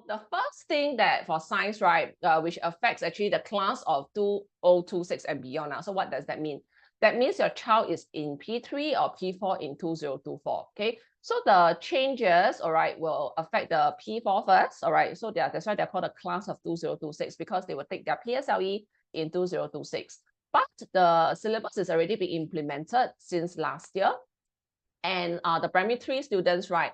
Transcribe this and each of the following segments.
the first thing that for science, right, which affects actually the class of 2026 and beyond now. So what does that mean? That means your child is in P3 or P4 in 2024, okay? So the changes, all right, will affect the P4 first, all right? So that's why they're called a class of 2026 because they will take their PSLE in 2026. But the syllabus is already being implemented since last year. And the primary 3 students, right,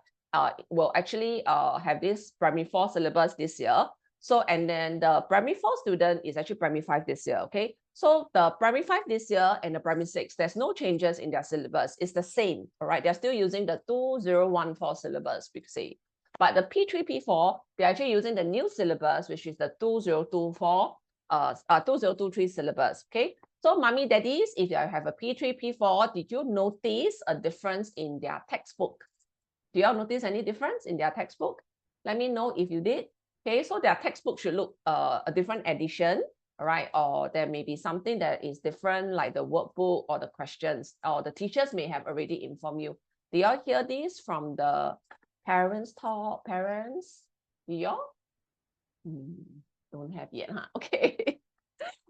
will actually have this primary 4 syllabus this year. So, and then the primary 4 student is actually primary 5 this year, okay? So the primary 5 this year and the primary 6, there's no changes in their syllabus. It's the same, all right? They're still using the 2014 syllabus, we could say. But the P3, P4, they're actually using the new syllabus, which is the 2023 syllabus, okay? So mommy, daddies, if you have a P3, P4, did you notice a difference in their textbook? Do you all notice any difference in their textbook? Let me know if you did. Okay, so their textbook should look a different edition, all right? Or there may be something that is different, like the workbook or the questions, or the teachers may have already informed you. Do y'all hear this from the parents talk? Parents? Do y'all? Don't have yet, huh? Okay.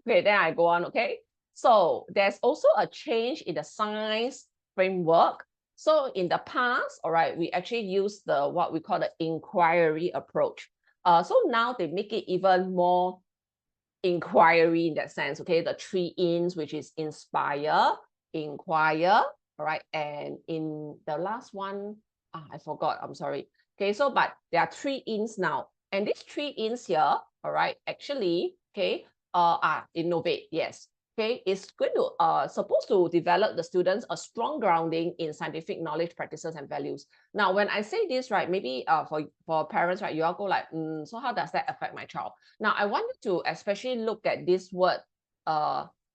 Okay, then I go on, okay? So there's also a change in the science framework. So in the past, all right, we actually use the what we call the inquiry approach. So now they make it even more inquiry in that sense, okay? The 3 ins, which is inspire, inquire, all right? And in the last one, I forgot, I'm sorry. Okay, so but there are 3 ins now. And these 3 ins here, all right, actually, okay, innovate, yes. Okay, it's going to supposed to develop the students a strong grounding in scientific knowledge, practices, and values. Now, when I say this, right, maybe for parents, right, you all go like, so how does that affect my child? Now, I want you to especially look at this word,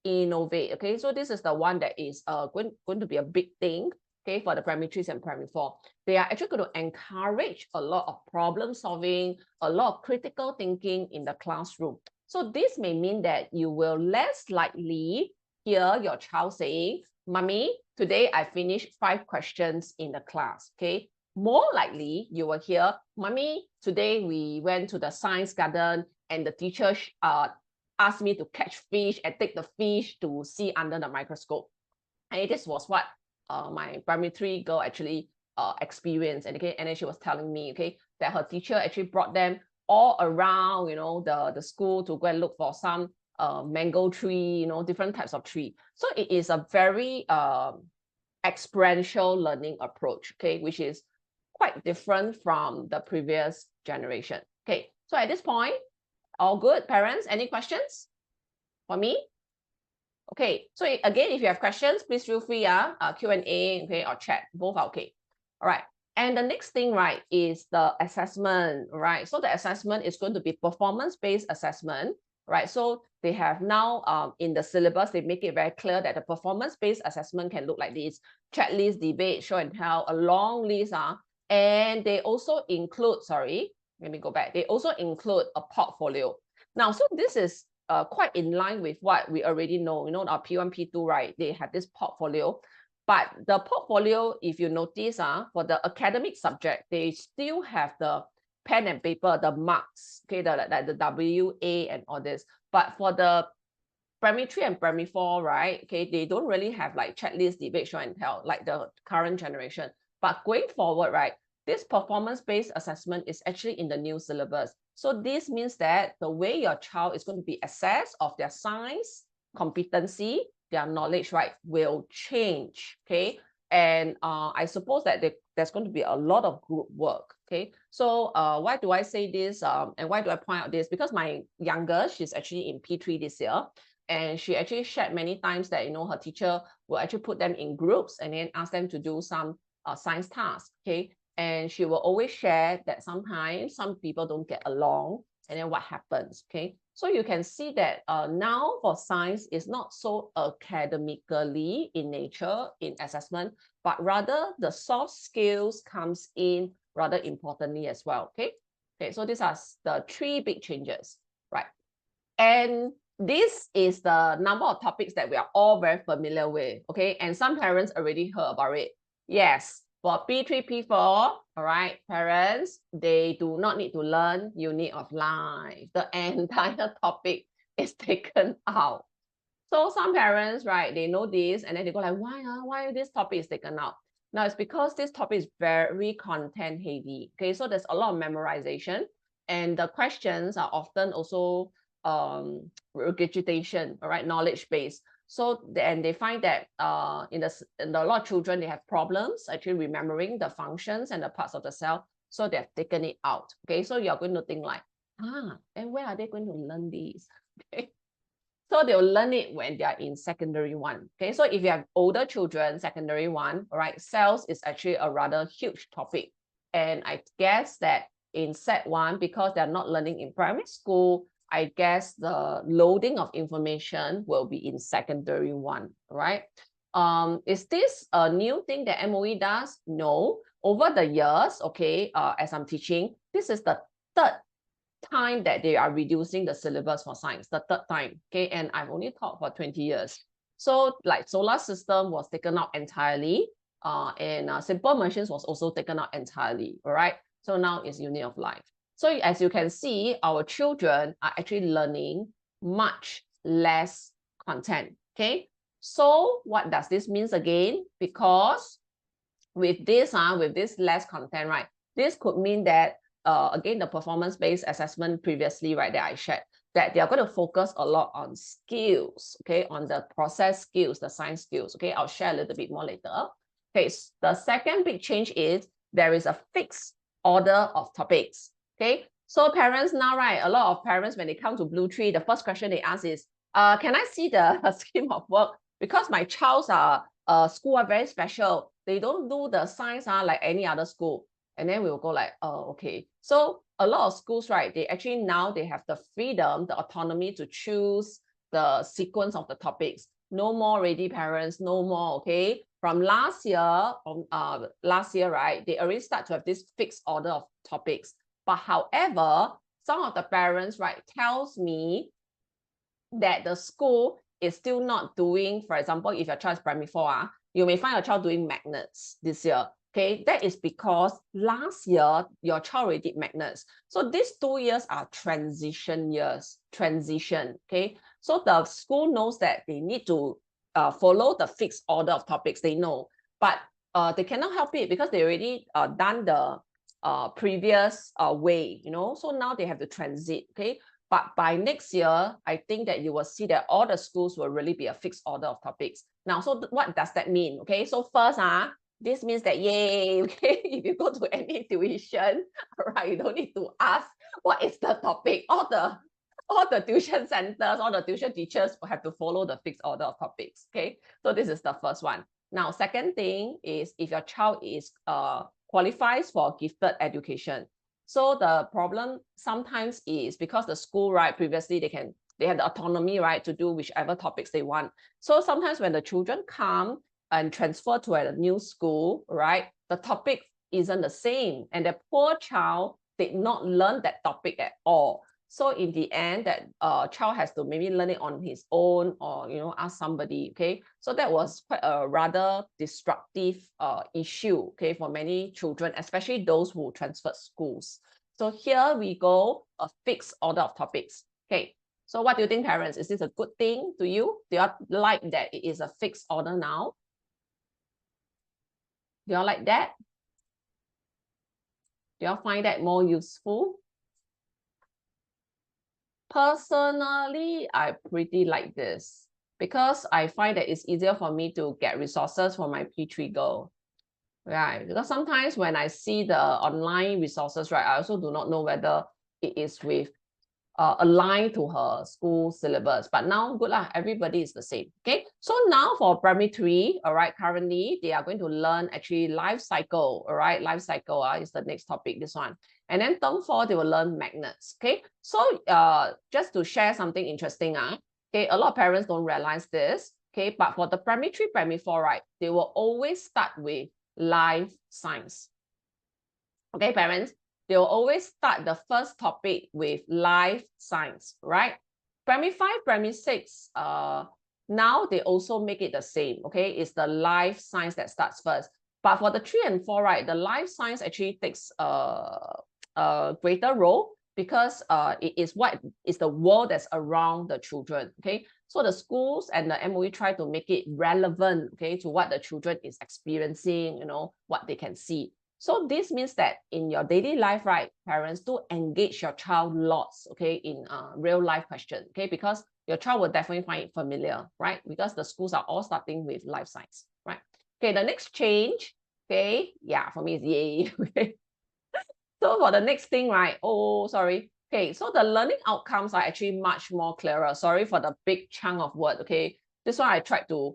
innovate. Okay, so this is the one that is going to be a big thing. Okay, for the primary 3 and primary 4, they are actually going to encourage a lot of problem solving, a lot of critical thinking in the classroom. So this may mean that you will less likely hear your child saying, Mommy, today I finished 5 questions in the class, okay? More likely you will hear, Mommy, today we went to the science garden and the teacher asked me to catch fish and take the fish to see under the microscope. And this was what my primary 3 girl actually experienced. And, okay, and then she was telling me, okay, that her teacher actually brought them all around, you know, the school to go and look for some mango tree, you know, different types of tree. So it is a very experiential learning approach, okay, which is quite different from the previous generation. Okay, so at this point, all good, parents? Any questions for me? Okay, so again, if you have questions, please feel free, Q&A, okay, or chat, both are okay. All right. And the next thing, right, is the assessment, right? So the assessment is going to be performance-based assessment, right? So they have now, in the syllabus, they make it very clear that the performance-based assessment can look like this: checklist, debate, show and tell, a long list, and they also include, sorry, let me go back. They also include a portfolio. Now, so this is quite in line with what we already know, you know, our P1, P2, right? They have this portfolio. But the portfolio, if you notice, for the academic subject, they still have the pen and paper, the marks, okay, like the WA and all this. But for the primary 3 and primary 4, right, okay, they don't really have like checklist, debate, show and tell, like the current generation. But going forward, right, this performance-based assessment is actually in the new syllabus. So this means that the way your child is going to be assessed of their science competency, their knowledge, right, will change, okay? And I suppose that there's going to be a lot of group work, okay? So why do I say this and why do I point out this? Because my youngest, she's actually in P3 this year, and she actually shared many times that, you know, her teacher will actually put them in groups and then ask them to do some science tasks, okay? And she will always share that sometimes some people don't get along, and then what happens, okay? So you can see that now for science is not so academically in nature in assessment, but rather the soft skills comes in rather importantly as well, okay? Okay, so these are the 3 big changes, right? And this is the number of topics that we are all very familiar with, okay? And some parents already heard about it. Yes, For P3, P4, all right, parents, they do not need to learn unit of life. The entire topic is taken out. So some parents, right, they know this and then they go like, why this topic is taken out? Now it's because this topic is very content heavy. Okay, so there's a lot of memorization and the questions are often also regurgitation, all right, knowledge based. So then they find that in a lot of children, they have problems actually remembering the functions and the parts of the cell. So they've taken it out. Okay, so you're going to think like, and where are they going to learn these? Okay. So they'll learn it when they're in secondary one. Okay, so if you have older children, secondary one, all right, cells is actually a rather huge topic. And I guess that in set one, because they're not learning in primary school, I guess the loading of information will be in secondary one, right? Is this a new thing that MOE does? No. Over the years, okay, as I'm teaching, this is the third time that they are reducing the syllabus for science, the third time, okay? And I've only taught for 20 years. So like solar system was taken out entirely, and simple machines was also taken out entirely, all right? So now it's unit of life. So as you can see, our children are actually learning much less content, okay? So what does this mean again? Because with this less content, right, this could mean that again, the performance-based assessment previously, right, that I shared, that they are going to focus a lot on skills, okay, on the process skills, the science skills, okay. I'll share a little bit more later. Okay, the second big change is there is a fixed order of topics, okay. So parents now, right, a lot of parents, when they come to BlueTree, the first question they ask is, can I see the scheme of work? Because my child's school are very special. They don't do the science like any other school. And then we will go like, oh, okay. So a lot of schools, right, they actually now they have the freedom, the autonomy to choose the sequence of the topics. No more ready parents, no more, okay? From last year, right, they already start to have this fixed order of topics. But however, some of the parents, right, tells me that the school is still not doing, for example, if your child is primary 4, you may find your child doing magnets this year. Okay, that is because last year your child already did magnets. So these 2 years are transition years, okay? So the school knows that they need to follow the fixed order of topics, they know, but they cannot help it because they already done the previous way, you know, so now they have to transit, okay? But by next year, I think that you will see that all the schools will really be a fixed order of topics. Now, so what does that mean? Okay, so first, this means that, yay, okay, if you go to any tuition, right, you don't need to ask what is the topic. All the tuition centers, all the tuition teachers will have to follow the fixed order of topics, okay? So this is the first one. Now, second thing is if your child is qualifies for gifted education. So the problem sometimes is because the school, right, previously they have the autonomy, right, to do whichever topics they want. So sometimes when the children come and transfer to a new school, right, the topic isn't the same, and the poor child did not learn that topic at all. So in the end, that child has to maybe learn it on his own, or, you know, ask somebody, okay? So that was quite a rather destructive issue, okay, for many children, especially those who transferred schools. So here we go, a fixed order of topics, okay? So what do you think, parents? Is this a good thing to you? Do you like that it is a fixed order now? Do you like that? Do you find that more useful? Personally, I pretty like this because I find that it's easier for me to get resources for my P3 girl. Right, because sometimes when I see the online resources, right, I also do not know whether it is with aligned to her school syllabus. But now, good lah, everybody is the same. Okay, so now for primary 3, all right, currently they are going to learn actually life cycle. All right, life cycle is the next topic, this one. And then term 4, they will learn magnets. Okay, so just to share something interesting, okay, a lot of parents don't realize this. Okay, but for the primary 3, primary 4, right, they will always start with life science. Okay, parents, they will always start the first topic with life science, right? Primary 5, primary 6, now they also make it the same, okay? It's the life science that starts first. But for the 3 and 4, right, the life science actually takes a greater role because it is what is the world that's around the children, okay? So the schools and the MOE try to make it relevant, okay, to what the children is experiencing, you know, what they can see. So this means that in your daily life, right, parents do engage your child lots, okay, in real life question, okay, because your child will definitely find it familiar, right? Because the schools are all starting with life science, right? Okay, the next change, okay, yeah, for me is yay, okay. So for the next thing, right, oh, sorry. Okay, so the learning outcomes are actually much more clearer. Sorry for the big chunk of word, okay. This one I tried to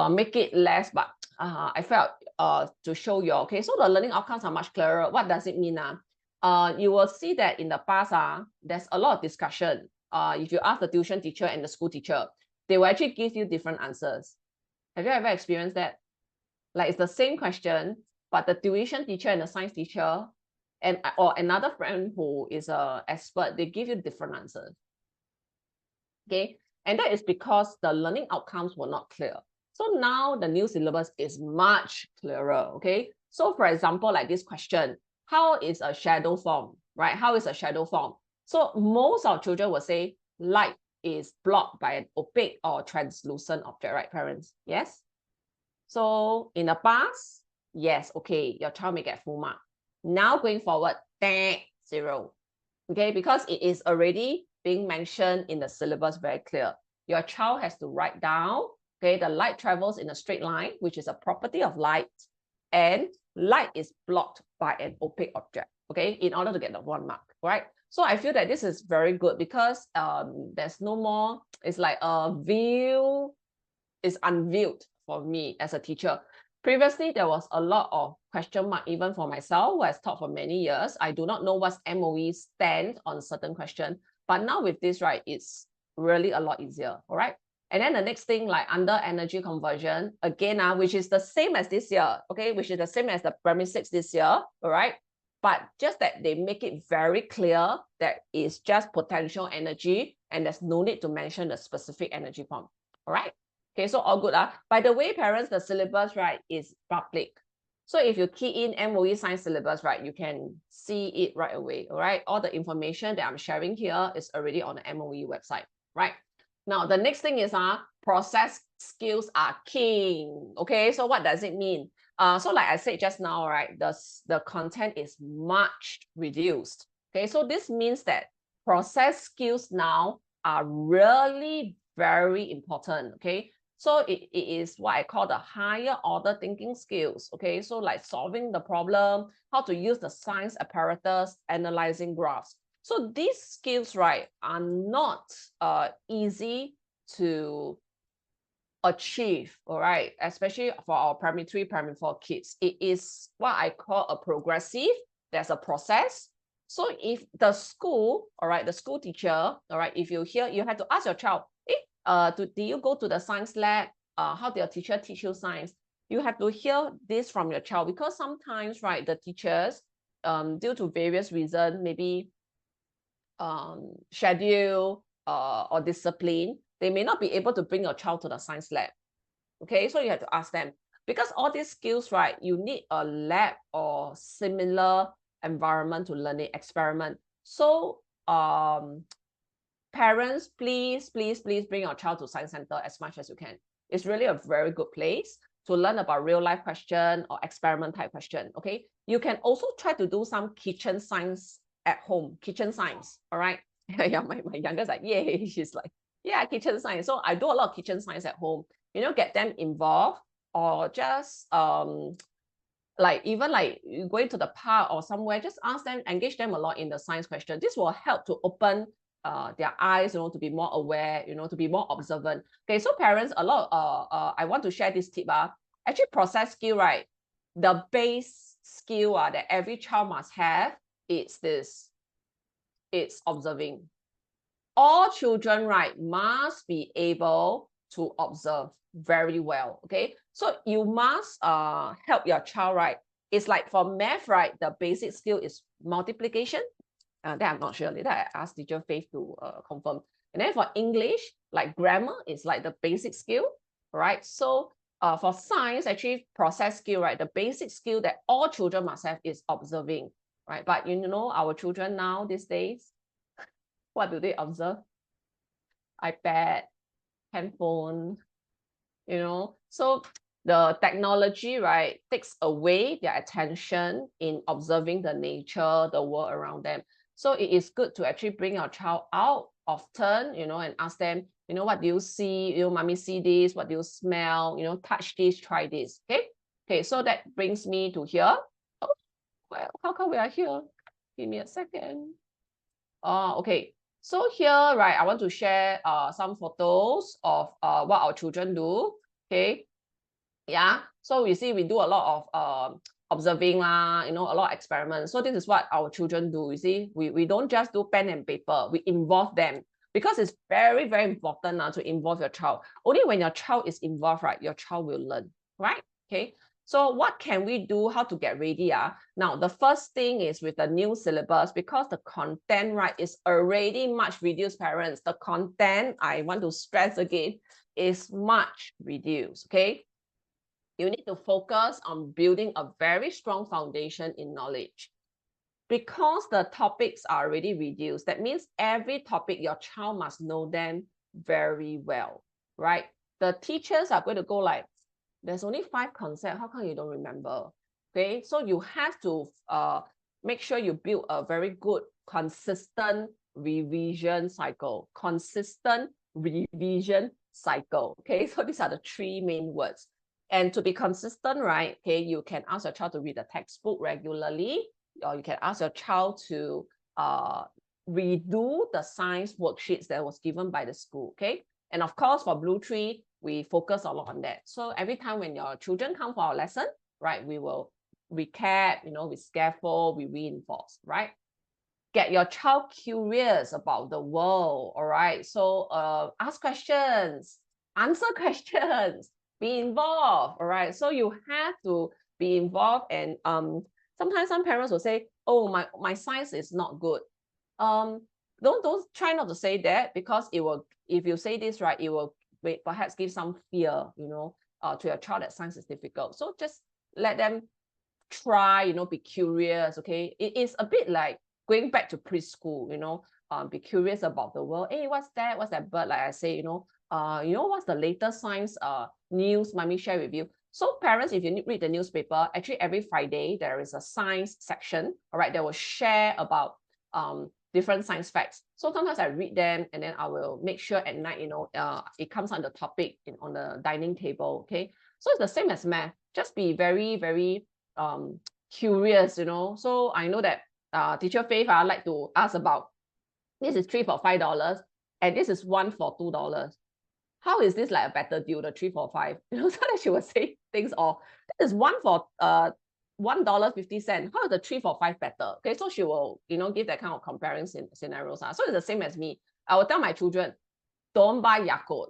make it less, but I felt to show you, okay. So the learning outcomes are much clearer. What does it mean? You will see that in the past, there's a lot of discussion. If you ask the tuition teacher and the school teacher, they will actually give you different answers. Have you ever experienced that? Like it's the same question, but the tuition teacher and the science teacher and or another friend who is an expert, they give you different answers. Okay, and that is because the learning outcomes were not clear. So now the new syllabus is much clearer. Okay, so for example, like this question, how is a shadow formed, right? How is a shadow formed? So most of children will say light is blocked by an opaque or translucent object, right, parents? Yes. So in the past, yes, okay, your child may get full mark. Now going forward, 0. Okay, because it is already being mentioned in the syllabus very clear. Your child has to write down, okay, the light travels in a straight line, which is a property of light, and light is blocked by an opaque object, okay, in order to get the 1 mark, right? So I feel that this is very good because there's no more, it's like a view is unveiled for me as a teacher. Previously, there was a lot of question mark even for myself, who has taught for many years. I do not know what's MOE's stand on certain question, but now with this, right, it's really a lot easier, all right? And then the next thing, like under energy conversion, again, which is the same as this year, okay, which is the same as the primary 6 this year, all right? But just that they make it very clear that it's just potential energy and there's no need to mention the specific energy form, all right? Okay, so all good. By the way, parents, the syllabus, right, is public. So if you key in MOE Science Syllabus, right, you can see it right away, all right? All the information that I'm sharing here is already on the MOE website, right? Now, the next thing is process skills are king, okay? So what does it mean? So like I said just now, right, the content is much reduced, okay? So this means that process skills now are really very important, okay? So it is what I call the higher order thinking skills, okay? So like solving the problem, how to use the science apparatus, analyzing graphs. So these skills, right, are not easy to achieve, all right, especially for our primary 3, primary 4 kids. It is what I call a progressive. There's a process. So if the school, all right, the school teacher, all right, if you hear, you have to ask your child, do you go to the science lab? How did your teacher teach you science? You have to hear this from your child because sometimes, right, the teachers, due to various reasons, maybe schedule or discipline, they may not be able to bring your child to the science lab. Okay, so you have to ask them. Because all these skills, right, you need a lab or similar environment to learn it, experiment. So parents, please bring your child to science center as much as you can. It's really a very good place to learn about real life question or experiment type question, okay? You can also try to do some kitchen science at home, kitchen science, all right? Yeah, my youngest like, yay, she's like, yeah, kitchen science. So I do a lot of kitchen science at home, you know, get them involved or just like even like going to the park or somewhere, just ask them, engage them a lot in the science question. This will help to open their eyes, you know, to be more aware, you know, to be more observant. Okay, so parents, a lot, I want to share this tip. Actually, process skill, right? The base skill that every child must have, it's this, it's observing. All children, right, must be able to observe very well, okay? So you must help your child, right? It's like for math, right, the basic skill is multiplication. That I'm not sure. Later I ask teacher Faith to confirm. And then for English, like grammar is like the basic skill, right? So for science, actually process skill, right? The basic skill that all children must have is observing, right? But you know, our children now these days, what do they observe? iPad, handphone, you know. So the technology, right, takes away their attention in observing the nature, the world around them. So it is good to actually bring your child out often, you know, and ask them, you know, what do you see? You know, mommy see this, what do you smell? You know, touch this, try this. Okay. Okay, so that brings me to here. Oh, well, how come we are here? Give me a second. Okay. So here, right, I want to share some photos of what our children do. Okay. Yeah. So you see, we do a lot of observing lah, you know, a lot of experiments. So this is what our children do. You see, we don't just do pen and paper, we involve them because it's very, very important now to involve your child. Only when your child is involved, right, your child will learn, right? Okay. So what can we do? How to get ready? Now, the first thing is with the new syllabus, because the content, right, is already much reduced, parents. The content, I want to stress again, is much reduced, okay? You need to focus on building a very strong foundation in knowledge. Because the topics are already reduced, that means every topic, your child must know them very well, right? The teachers are going to go like, there's only 5 concepts. How come you don't remember? Okay, so you have to make sure you build a very good, consistent revision cycle. Consistent revision cycle. Okay, so these are the 3 main words. And to be consistent, right? Okay, you can ask your child to read the textbook regularly, or you can ask your child to redo the science worksheets that was given by the school. Okay, and of course for BlueTree, we focus a lot on that. So every time when your children come for our lesson, right, we will recap, you know, we scaffold, we reinforce, right? Get your child curious about the world, all right? So ask questions, answer questions, be involved, all right? So you have to be involved, and sometimes some parents will say, oh, my science is not good. Don't try not to say that, because it will, if you say this, right, it will perhaps give some fear, you know, to your child that science is difficult. So just let them try, you know, be curious, okay? It is a bit like going back to preschool, you know, be curious about the world. Hey, what's that? What's that bird? Like I say, you know, what's the latest science news? Mommy share with you. So parents, if you read the newspaper, actually every Friday there is a science section, all right, that will share about different science facts. So sometimes I read them, and then I will make sure at night, you know, it comes on the topic on the dining table, okay? So it's the same as math. Just be very, very curious, you know. So I know that teacher Faith, I like to ask about, this is 3 for $5, and this is 1 for $2. How is this like a better deal, the 3 for 5? You know, so that she will say things, or this is 1 for $1.50. How is the 3 for 5 better? Okay, so she will, you know, give that kind of comparison scenarios. So it's the same as me. I will tell my children, don't buy Yakult,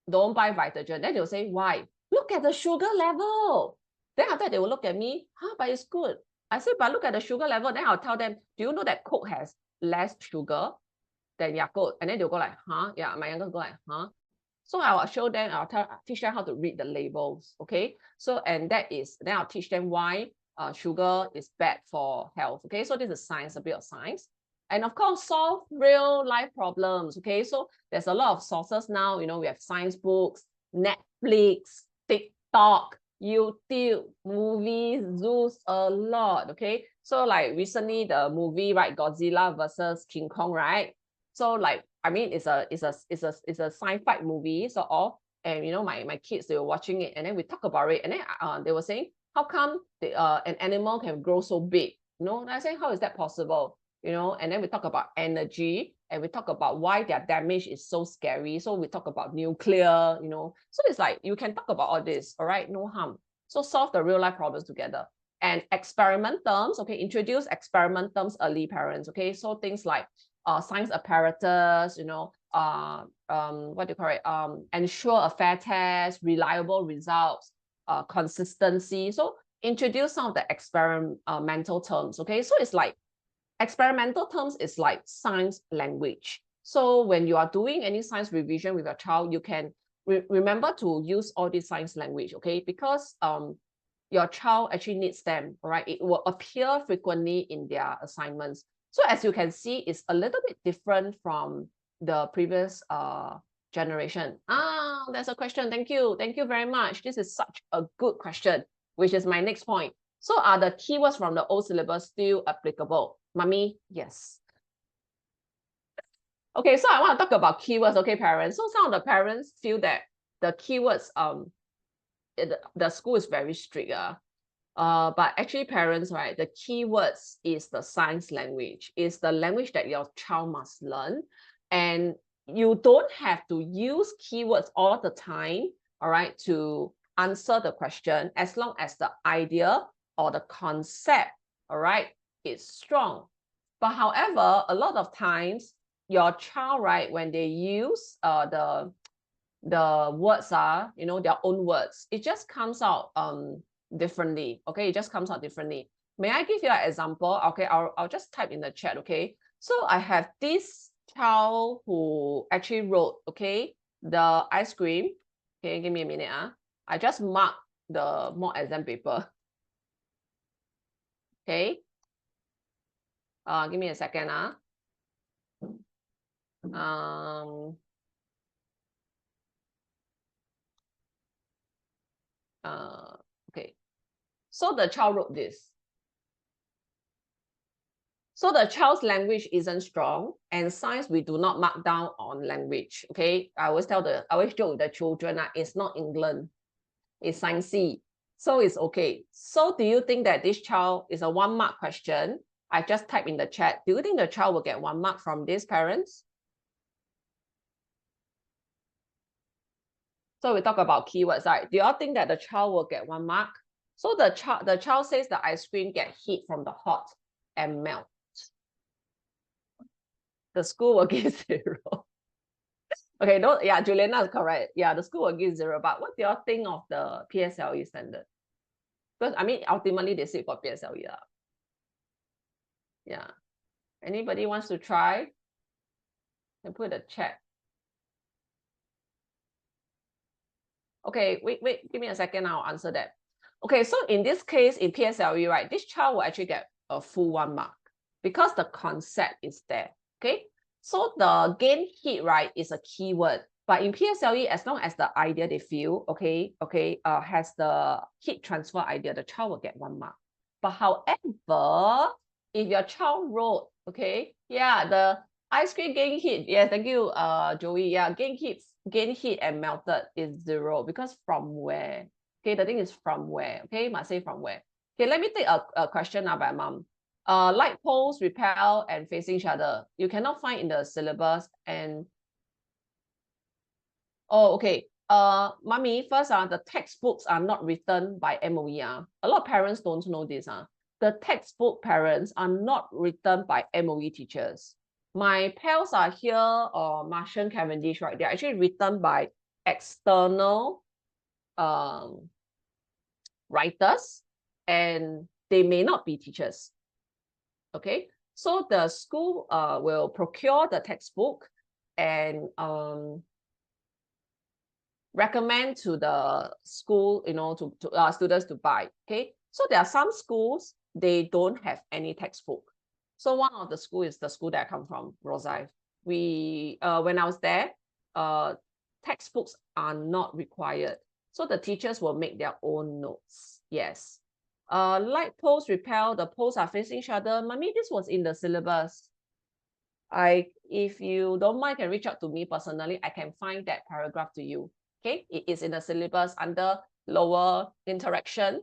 don't buy Vitagen. Then they'll say, why? Look at the sugar level. Then after that, they will look at me, but it's good. I say, but look at the sugar level. Then I'll tell them, do you know that Coke has less sugar than Yakult? And then they'll go like, yeah, my youngest go like, So I'll show them, teach them how to read the labels, okay? So, and that is, then I'll teach them why sugar is bad for health, okay? So this is science, a bit of science. And of course, solve real life problems, okay? So there's a lot of sources now, you know, we have science books, Netflix, TikTok, YouTube, movies, zoos, a lot, okay? So like recently the movie, right, Godzilla versus King Kong, right? So like, I mean, it's a sci-fi movie, sort of, and you know, my kids, they were watching it, and then we talk about it, and then they were saying, how come an animal can grow so big? You know, and I say, how is that possible? You know, and then we talk about energy, and we talk about why their damage is so scary. So we talk about nuclear, you know. So it's like, you can talk about all this, all right, no harm. So solve the real life problems together. And experiment terms, okay, introduce experiment terms early, parents, okay? So things like science apparatus, you know, what do you call it? Ensure a fair test, reliable results, consistency. So introduce some of the experimental terms, okay? So it's like, experimental terms is like science language. So when you are doing any science revision with your child, you can remember to use all this science language, okay? Because your child actually needs them, right? It will appear frequently in their assignments. So as you can see, it's a little bit different from the previous generation. There's a question. Thank you. Thank you very much. This is such a good question, which is my next point. So are the keywords from the old syllabus still applicable? Mommy, yes. Okay, so I want to talk about keywords, okay, parents. So some of the parents feel that the keywords, the school is very strict. But actually parents, right, the keywords is the science language, is the language that your child must learn. And you don't have to use keywords all the time, all right, to answer the question, as long as the idea or the concept, all right, is strong. But however, a lot of times your child, right, when they use the words are, you know, their own words, it just comes out differently. Okay, it just comes out differently. May I give you an example? Okay, I'll just type in the chat. Okay, so I have this child who actually wrote, okay, the ice cream. Okay, give me a minute. I just mark the mock exam paper. Okay, give me a second. Okay, so the child wrote this. So the child's language isn't strong, and science, we do not mark down on language. Okay, I always joke with the children, it's not England, it's sciencey, so it's okay. So do you think that this child is a 1 mark question? I just type in the chat. Do you think the child will get 1 mark from these parents? So we talk about keywords, right? Do you all think that the child will get 1 mark? So the child says the ice cream get heat from the hot and melt. The school will give 0. Okay, no, yeah, Juliana is correct. Yeah, the school will give 0. But what do you think of the PSLE standard? Because I mean, ultimately they sit for PSLE. Yeah. Anybody wants to try? And put a chat. Okay, wait, give me a second. I'll answer that. Okay, so in this case, in PSLE, right, this child will actually get a full 1 mark because the concept is there. Okay, so the gain heat, right, is a keyword. But in PSLE, as long as the idea they feel, has the heat transfer idea, the child will get 1 mark. But however, if your child wrote, okay, yeah, the ice cream gain heat, yeah, thank you, Joey, yeah, gain heat and melted is 0 because from where? Okay, the thing is from where? Okay, must say from where. Okay, let me take a question now by mom. Light poles, repel, and facing each other. You cannot find in the syllabus. And oh, okay. Mommy, first, the textbooks are not written by MOE. A lot of parents don't know this. The textbook parents are not written by MOE teachers. My pals are here, or Martian Cavendish, right? They're actually written by external writers, and they may not be teachers. Okay, so the school will procure the textbook and recommend to the school, you know, to students to buy. Okay, so there are some schools, they don't have any textbook. So one of the school is the school that I come from, Rosyth. We when I was there, textbooks are not required, so the teachers will make their own notes. Yes. Light poles repel, the poles are facing each other. Mommy, this was in the syllabus. If you don't mind, can reach out to me personally. I can find that paragraph to you. Okay, it is in the syllabus under lower interaction.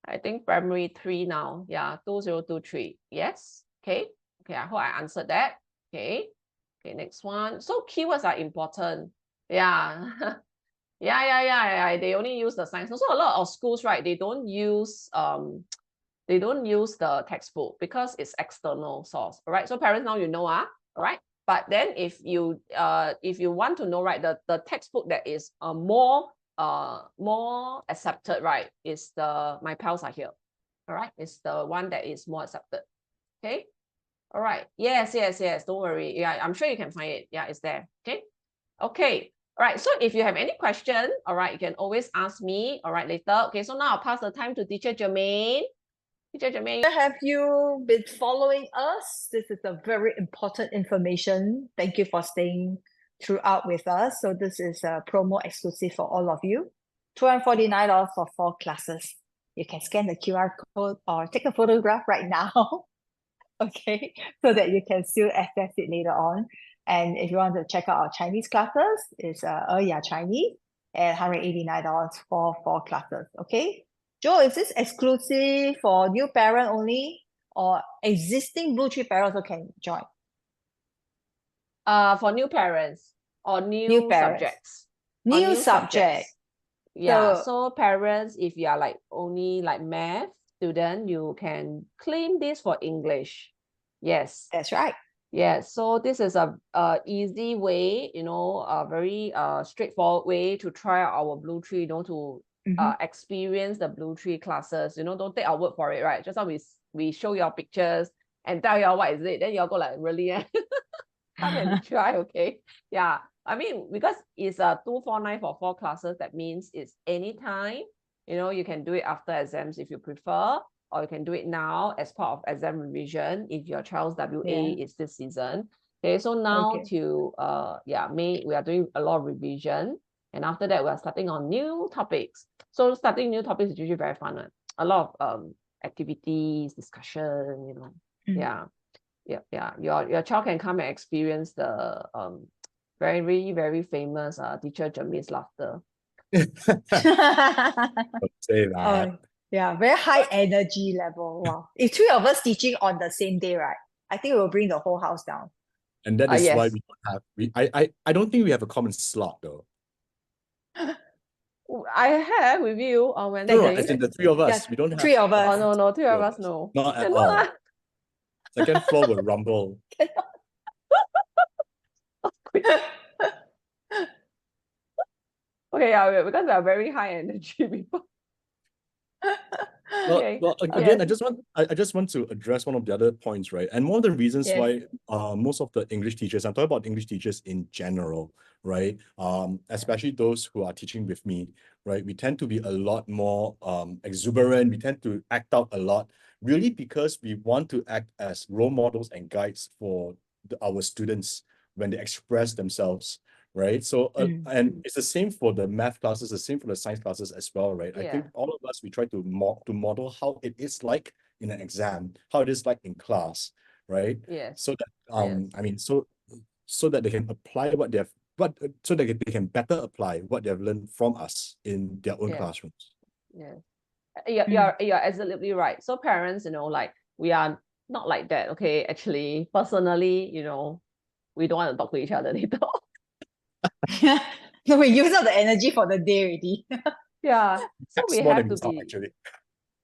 I think primary 3 now. Yeah, 2023. Yes. Okay. Okay, I hope I answered that. Okay. Okay, next one. So keywords are important. Yeah. Yeah. They only use the science. Also, a lot of schools, right? They don't use the textbook because it's external source. All right. So parents, now you know, all right. But then if you want to know, right, the textbook that is more accepted, right, is the my pals are here. All right, it's the one that is more accepted. Okay. All right. Yes. Don't worry. Yeah, I'm sure you can find it. Yeah, it's there. Okay. Okay. All right, so if you have any question, all right, you can always ask me, all right, later. Okay, so now I'll pass the time to Teacher Jermaine. Teacher Jermaine. Have you been following us? This is a very important information. Thank you for staying throughout with us. So this is a promo exclusive for all of you. $249 for 4 classes. You can scan the QR code or take a photograph right now. Okay, so that you can still access it later on. And if you want to check out our Chinese classes, it's Chinese at $189 for 4 classes. Okay, Joe, is this exclusive for new parent only, or existing BlueTree parents also can join? For new parents or New parents. subjects. New subject. Yeah, so parents, if you are like only like math student, you can claim this for English. Yes. That's right. Yeah, so this is a easy way, you know, a very straightforward way to try out our BlueTree, you know, to experience the BlueTree classes. You know, don't take our word for it, right? Just how we show your pictures and tell you what is it, then you'll go like, really? Come and try, okay? Yeah, I mean, because it's a 249 for 4 classes, that means it's anytime. You know, you can do it after exams if you prefer, or you can do it now as part of exam revision if your child's WA is this season. Okay, so now to May, we are doing a lot of revision, and after that we are starting on new topics. So starting new topics is usually very fun. A lot of activities, discussion, you know. Your child can come and experience the very, very famous teacher Jermaine's laughter. Say that. Yeah, very high energy level. Wow. If 3 of us teaching on the same day, right? I think it will bring the whole house down. And that is why we don't have I don't think we have a common slot though. I have with you on Wednesday. No, as in the 3 of us. Yeah, we don't have 3 of us. Oh no, 3 of us, no. Not at all. Second floor will rumble. Okay, yeah, because we are very high energy people. Well, again, I just want to address one of the other points, right? And one of the reasons why most of the English teachers, I'm talking about English teachers in general, right? Especially those who are teaching with me, right? We tend to be a lot more exuberant. We tend to act out a lot, really because we want to act as role models and guides for our students when they express themselves, right? So and it's the same for the math classes, the same for the science classes as well, right? I think all of us, we try to model how it is like in an exam, how it is like in class, right? Yes. So that I mean, so that they can apply what they have, so that they can better apply what they have learned from us in their own classrooms. Yeah, you're absolutely right. So parents, you know, like we are not like that. Okay, actually, personally, you know, we don't want to talk to each other later. So we use up the energy for the day already. Yeah. So we have to be actually.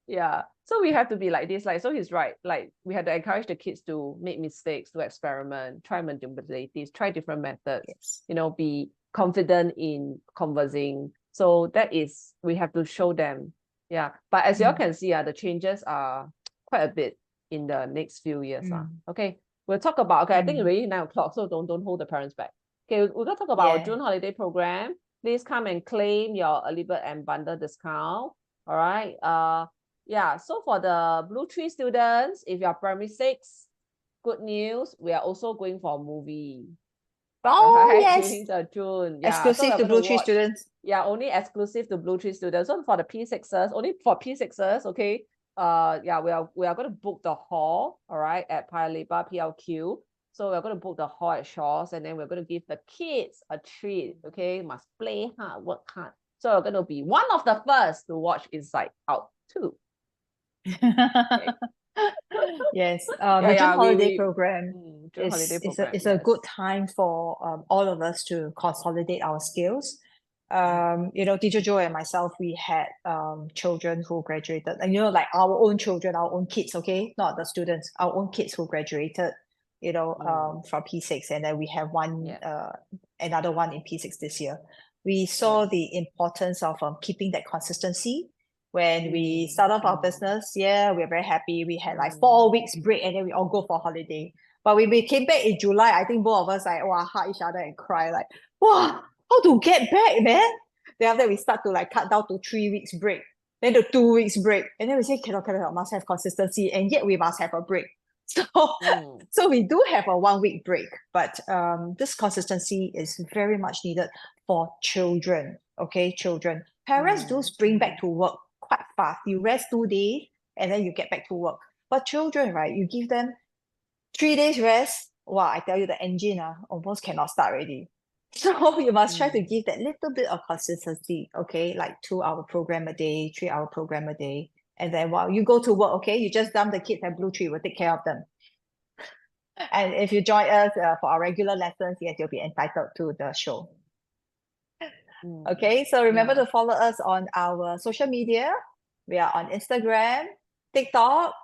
Yeah. So we have to be like this. Like, so he's right. Like we have to encourage the kids to make mistakes, to experiment, try manipulatives, try different methods, you know, be confident in conversing. So that is, we have to show them. Yeah. But as you all can see, the changes are quite a bit in the next few years. Okay. We'll talk about, I think it's already 9 o'clock, so don't hold the parents back. Okay, we're going to talk about our June holiday program. Please come and claim your early bird and bundle discount. All right. So for the BlueTree students, if you're primary 6, good news, we are also going for a movie. During the June. Exclusive to BlueTree students. Yeah, only exclusive to BlueTree students. So for the P6s, only for P6s, okay. We are going to book the hall, all right, at Paya Lebar PLQ. So we're going to book the hall at Shaw's, and then we're going to give the kids a treat, okay? Must play hard, work hard. So we're going to be one of the first to watch Inside Out 2. Yes, the June holiday program is a good time for all of us to consolidate our skills. You know, Teacher Joe and myself, we had children who graduated, and you know, like our own children, our own kids, okay, not the students, our own kids who graduated, you know, from P6, and then we have another one in P6 this year. We saw the importance of keeping that consistency. When we start off our business, we're very happy. We had like 4 weeks break, and then we all go for holiday. But when we came back in July, I think both of us like hug each other and cry like, wow, how to get back, man? Then after that, we start to like cut down to 3 weeks break, then the 2 weeks break. And then we say, cannot, must have consistency. And yet we must have a break. So, so we do have a 1 week break, but this consistency is very much needed for children. Okay, children. Parents do spring back to work quite fast. You rest 2 days and then you get back to work. But children, right, you give them 3 days rest. Wow, I tell you, the engine almost cannot start already. So you must try to give that little bit of consistency, okay? Like 2-hour program a day, 3-hour program a day. And then while you go to work, okay, you just dump the kids at BlueTree, we'll take care of them. And if you join us for our regular lessons, yes, you'll be entitled to the show. Okay, so remember to follow us on our social media. We are on Instagram, TikTok,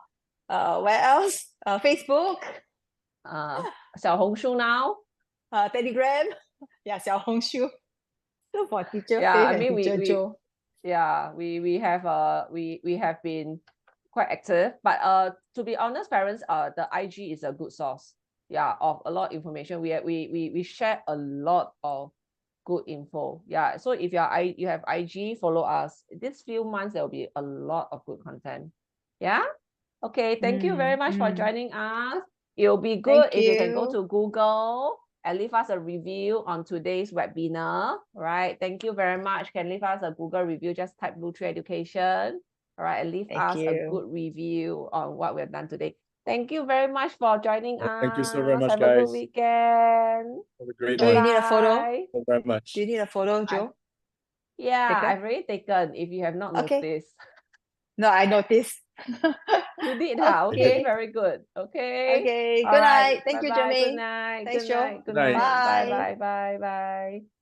where else? Facebook. 小红书 now. Telegram. Yeah, 小红书. So for teacher Yeah, Faith I mean and teacher Joe. Yeah, we have been quite active, but to be honest, parents, the IG is a good source, yeah, of a lot of information. We share a lot of good info. Yeah, so if you have IG, follow us. This few months there will be a lot of good content. Yeah. Okay, thank you very much for joining us. It'll be good if you can go to Google and leave us a review on today's webinar. All right, thank you very much. Can leave us a Google review, just type BlueTree Education. All right, and leave us a good review on what we've done today. Thank you very much for joining us. Thank you so very much, Have guys. a good weekend. Have a great Joe, one. you need a photo? Thank you very much. Do you need a photo, Joe? Yeah, Taken? I've already taken, if you have not noticed. No, I noticed. You did, huh? Okay, very good. Okay. Okay, All good right. night. Thank you, Bye-bye. Jermaine. Good night. Thanks, Good Joe. night. Good Good night. night. Bye. Bye. Bye. Bye. Bye.